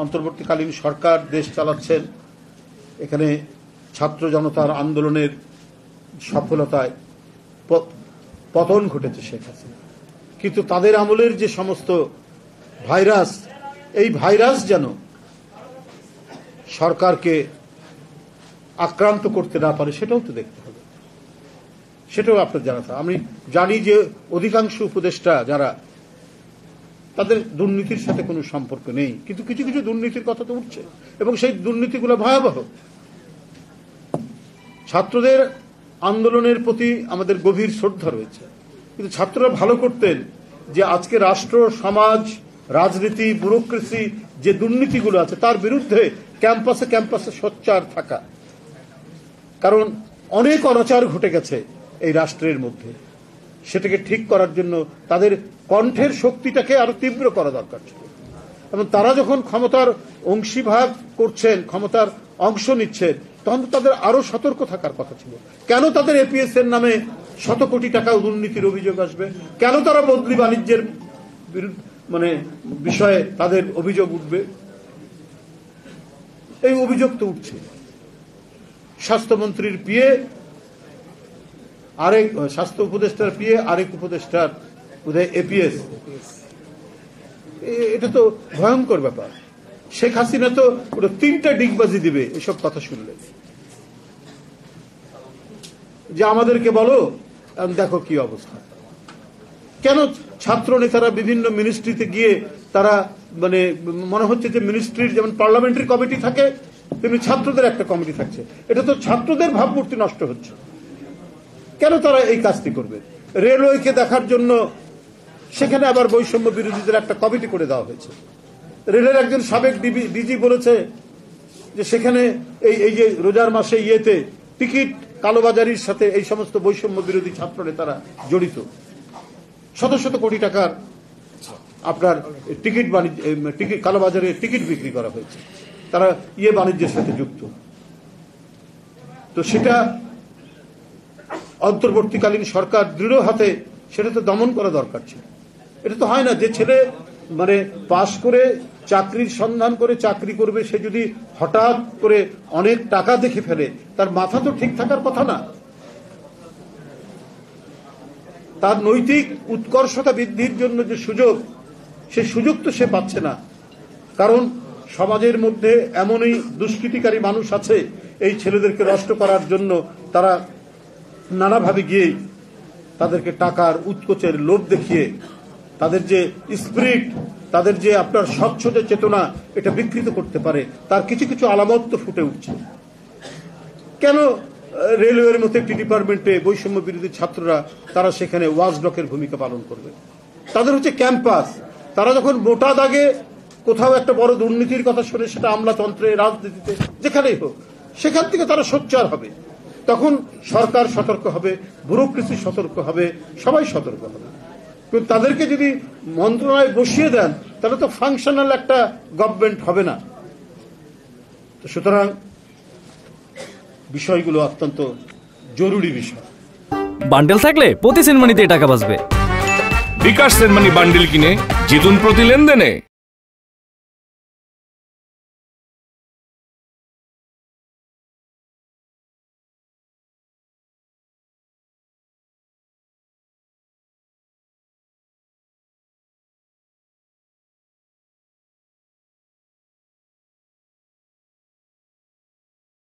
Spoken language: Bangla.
অন্তর্বর্তীকালীন সরকার দেশ চালাচ্ছেন, এখানে ছাত্র জনতার আন্দোলনের সফলতায় পতন ঘটেছে শেখ হাসিনা, কিন্তু তাদের আমলের যে সমস্ত ভাইরাস, এই ভাইরাস যেন সরকারকে আক্রান্ত করতে না পারে সেটাও তো দেখতে হবে, সেটাও আপনার জানা থাকে। আমি জানি যে অধিকাংশ উপদেষ্টা যারা, তাদের দুর্নীতির সাথে কোনো সম্পর্ক নেই, কিন্তু কিছু কিছু দুর্নীতির কথা তো উঠছে এবং সেই দুর্নীতিগুলো ভয়াবহ। ছাত্রদের আন্দোলনের প্রতি আমাদের গভীর শ্রদ্ধা রয়েছে, কিন্তু ছাত্ররা ভালো করতেন যে আজকে রাষ্ট্র, সমাজ, রাজনীতি, ব্যুরোক্রেসি যে দুর্নীতিগুলো আছে তার বিরুদ্ধে ক্যাম্পাসে ক্যাম্পাসে সোচ্চার থাকা, কারণ অনেক অনাচার ঘটে গেছে এই রাষ্ট্রের মধ্যে। সেটাকে ঠিক করার জন্য তাদের কণ্ঠের শক্তিটাকে আরো তীব্র করা দরকার ছিল, এবং তারা যখন ক্ষমতার অংশীভাগ করছেন, ক্ষমতার অংশ নিচ্ছেন, তখন তাদের আরো সতর্ক থাকার কথা ছিল। কেন তাদের এপিএস এর নামে শত কোটি টাকা দুর্নীতির অভিযোগ আসবে? কেন তারা বদলি বাণিজ্যের বিষয়ে তাদের অভিযোগ উঠবে? এই অভিযোগ তো উঠছে। স্বাস্থ্যমন্ত্রীর পিএ আরেক, স্বাস্থ্য উপদেষ্টার পিএ আরেক উপদেষ্টার এপিএস, এটা তো ভয়ঙ্কর ব্যাপার। শেখ হাসিনা তো পুরো 3টা ডিগবাজি দিবে এসব কথা শুনলে, যে আমাদেরকে বলো দেখো কি অবস্থা। কেন ছাত্র নেতারা বিভিন্ন মিনিস্ট্রিতে গিয়ে তারা মনে হচ্ছে যে মিনিস্ট্রির যেমন পার্লামেন্টারি কমিটি থাকে তেমনি ছাত্রদের একটা কমিটি থাকছে, এটা তো ছাত্রদের ভাবমূর্তি নষ্ট হচ্ছে। কেন তারা এই কাজটি করবে? রেলওয়েকে দেখার জন্য সেখানে আবার বৈষম্য বিরোধীদের একটা কমিটি করে দেওয়া হয়েছে। রেলের একজন সাবেক ডিজি বলেছে যে সেখানে এই যে রোজার মাসে টিকিট কালোবাজারির সাথে এই সমস্ত বৈষম্য বিরোধী ছাত্র নেতারা জড়িত। শত শত কোটি টাকার আপনার টিকিট কালোবাজারে টিকিট বিক্রি করা হয়েছে, তারা বাণিজ্যের সাথে যুক্ত। তো সেটা অন্তর্বর্তীকালীন সরকার দৃঢ় হাতে সেটা তো দমন করা দরকার ছিল। এটা তো হয় না যে ছেলে পাশ করে চাকরির সন্ধান করে চাকরি করবে, সে যদি হঠাৎ করে অনেক টাকা দেখে ফেলে, তার মাথা তো ঠিক থাকার কথা না। তার নৈতিক উৎকর্ষতা বৃদ্ধির জন্য যে সুযোগ, সেই সুযোগ তো সে পাচ্ছে না। কারণ সমাজের মধ্যে এমনই দুষ্কৃতিকারী মানুষ আছে, এই ছেলেদেরকে নষ্ট করার জন্য তারা নানাভাবে গিয়ে তাদেরকে টাকার উৎকোচের লোভ দেখিয়ে তাদের যে স্পিরিট, তাদের যে আপনার স্বচ্ছ যে চেতনা, এটা বিকৃত করতে পারে। তার কিছু কিছু আলামত তো ফুটে উঠছে। কেন রেলওয়ের মতো একটি ডিপার্টমেন্টে বৈষম্য বিরোধী ছাত্ররা তারা সেখানে ওয়াচডগের ভূমিকা পালন করবে? তাদের হচ্ছে ক্যাম্পাস। তারা যখন মোটা দাগে কোথাও একটা বড় দুর্নীতির কথা শুনে, সেটা আমলাতন্ত্রে, রাজনীতিতে, যেখানেই হোক, সেখান থেকে তারা সোচ্চার হবে। তখন সরকার সতর্ক হবে, ব্যুরোক্রেসি সতর্ক হবে, সবাই সতর্ক হবে। কিন্তু তাদেরকে যদি মন্ত্রণালয়ে বসিয়ে দেন, তাহলে তো ফাংশনাল একটা গভর্নমেন্ট হবে না। তো সুতরাং বিষয়গুলো অত্যন্ত জরুরি বিষয়। বান্ডেল থাকলে প্রতি সেনমানিতে টাকা বাঁচবে। বিকাশ সেনমানি বান্ডেল কিনে জিতুন প্রতি লেনদেনে।